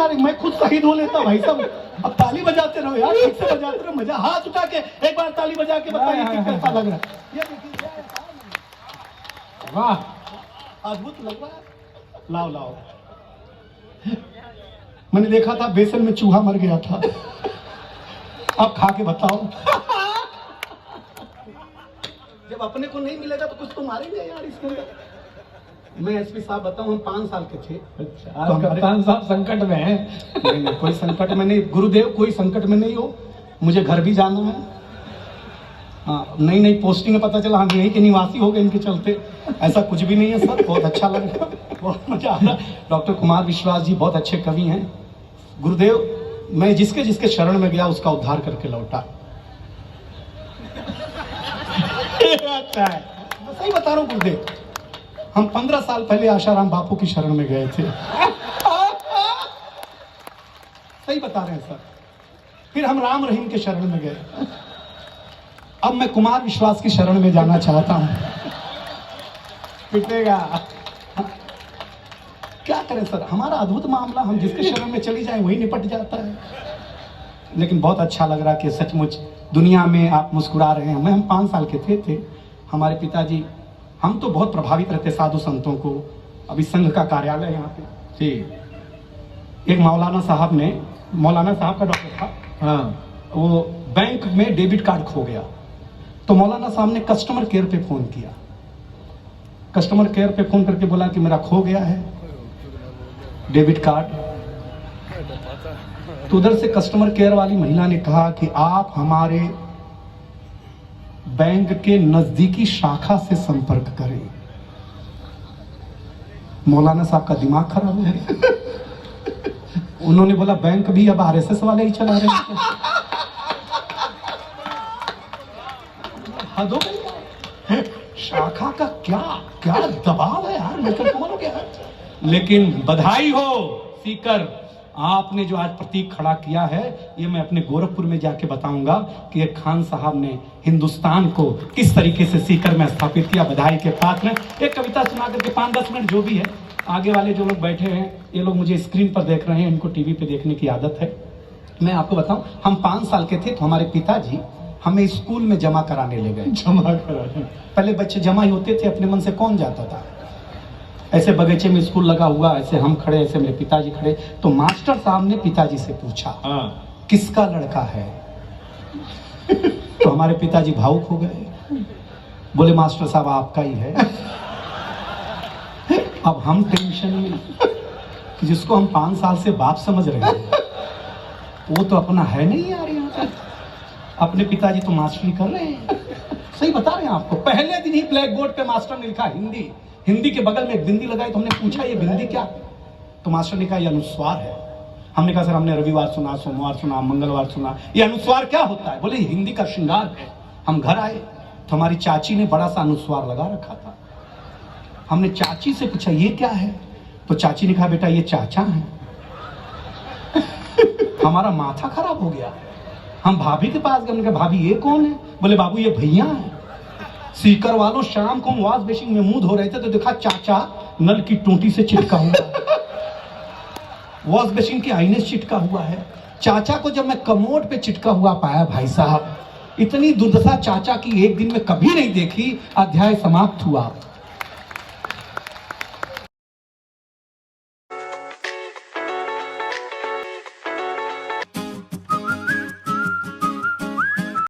आ रही, मैं खुद शहीद हो लेता भाई साहब। अब ताली बजाते रहो यार, ठीक से बजाते रहो, मजा। हाथ उठा के एक बार ताली बजा के बताइए कि कैसा लग रहा है। ये देखिए, वाह, अद्भुत लग रहा है। लाओ लाओ, मैंने देखा था बेसन में चूहा मर गया था, अब खा के बताओ। जब अपने को नहीं मिलेगा तो कुछ तो मारेंगे यार इसके अंदर। मैं एसपी साहब बताऊं, हम 5 साल के थे। अच्छा, आज कप्तान साहब संकट में हैं। नहीं, कोई संकट में नहीं गुरुदेव, कोई संकट में नहीं हो। मुझे घर भी जाना है। हाँ, नई नई पोस्टिंग में पता चला हम यहीं के निवासी हो गए इनके चलते। ऐसा कुछ भी नहीं है सर, बहुत अच्छा लगा, बहुत मजा आ रहा। डॉक्टर कुमार विश्वास जी बहुत अच्छे कवि हैं। गुरुदेव, मैं जिसके जिसके शरण में गया उसका उद्धार करके लौटा। अच्छा है, मैं सही बता रहा हूँ गुरुदेव। हम 15 साल पहले आशाराम बापू की शरण में गए थे। सही बता रहे हैं सर। फिर हम राम रहीम के शरण में गए। अब मैं कुमार विश्वास की शरण में जाना चाहता हूं। पिटेगा, क्या करें सर, हमारा अद्भुत मामला, हम जिसके शरण में चली जाए वही निपट जाता है। लेकिन बहुत अच्छा लग रहा कि सचमुच दुनिया में आप मुस्कुरा रहे हैं। हम 5 साल के थे। हमारे पिताजी, हम तो बहुत प्रभावित रहते साधु संतों को। अभी संघ का कार्यालय यहाँ पे जी, एक मौलाना साहब का डॉक्टर था। हाँ, वो बैंक में डेबिट कार्ड खो गया, तो मौलाना साहब ने कस्टमर केयर पे फोन किया। कस्टमर केयर पे फोन करके बोला कि मेरा खो गया है डेबिट कार्ड। तो उधर से कस्टमर केयर वाली महिला ने कहा कि आप हमारे बैंक के नजदीकी शाखा से संपर्क करें। मौलाना साहब का दिमाग खराब हो गया। उन्होंने बोला बैंक भी अब आरएसएस वाले ही चला रहे हैं। हद हो गई, शाखा का क्या दबाव है यार, मैं तो हो गया। लेकिन बधाई हो सीकर, आपने जो आज प्रतीक खड़ा किया है, ये मैं अपने गोरखपुर में जाके बताऊंगा कि एक खान साहब ने हिंदुस्तान को किस तरीके से सीकर में स्थापित किया। बधाई के पात्र हैं। एक कविता सुना करके 5-10 मिनट जो भी है, आगे वाले जो लोग बैठे हैं, ये लोग मुझे स्क्रीन पर देख रहे हैं, इनको टीवी पे देखने की आदत है। मैं आपको बताऊं, हम 5 साल के थे तो हमारे पिताजी हमें स्कूल में जमा कराने ले गए। जमा कराने, पहले बच्चे जमा ही होते थे, अपने मन से कौन जाता था। ऐसे बगीचे में स्कूल लगा हुआ, ऐसे हम खड़े, ऐसे मेरे पिताजी खड़े। तो मास्टर साहब ने पिताजी से पूछा, हाँ, किसका लड़का है? तो हमारे पिताजी भावुक हो गए, बोले मास्टर साहब आपका ही है। अब हम टेंशन में कि जिसको हम 5 साल से बाप समझ रहे हैं, वो तो अपना है नहीं यार। यहाँ पे अपने पिताजी तो मास्टरी कर रहे हैं। सही बता रहे हैं आपको। पहले दिन ही ब्लैक बोर्ड पे मास्टर ने लिखा हिंदी के बगल में एक बिंदी लगाई। तो हमने पूछा ये बिंदी क्या? तो मास्टर ने कहा ये अनुस्वार है। हमने कहा सर हमने रविवार सुना, सोमवार सुना, मंगलवार सुना, ये अनुस्वार क्या होता है? बोले हिंदी का श्रृंगार है। हम घर आए तो हमारी चाची ने बड़ा सा अनुस्वार लगा रखा था। हमने चाची से पूछा ये क्या है? तो चाची ने कहा बेटा ये चाचा है। हमारा माथा खराब हो गया। हम भाभी के पास गए, हमने कहा भाभी ये कौन है? बोले बाबू ये भैया है। सीकर वालों, शाम को हम वॉश बेसिन में मुंह धो रहे थे तो देखा चाचा नल की टूटी से चिटका हुआ है, वॉश बेसिन के आईने से चिटका हुआ है। चाचा को जब मैं कमोड पे चिटका हुआ पाया भाई साहब, इतनी दुर्दशा चाचा की एक दिन में कभी नहीं देखी। अध्याय समाप्त हुआ।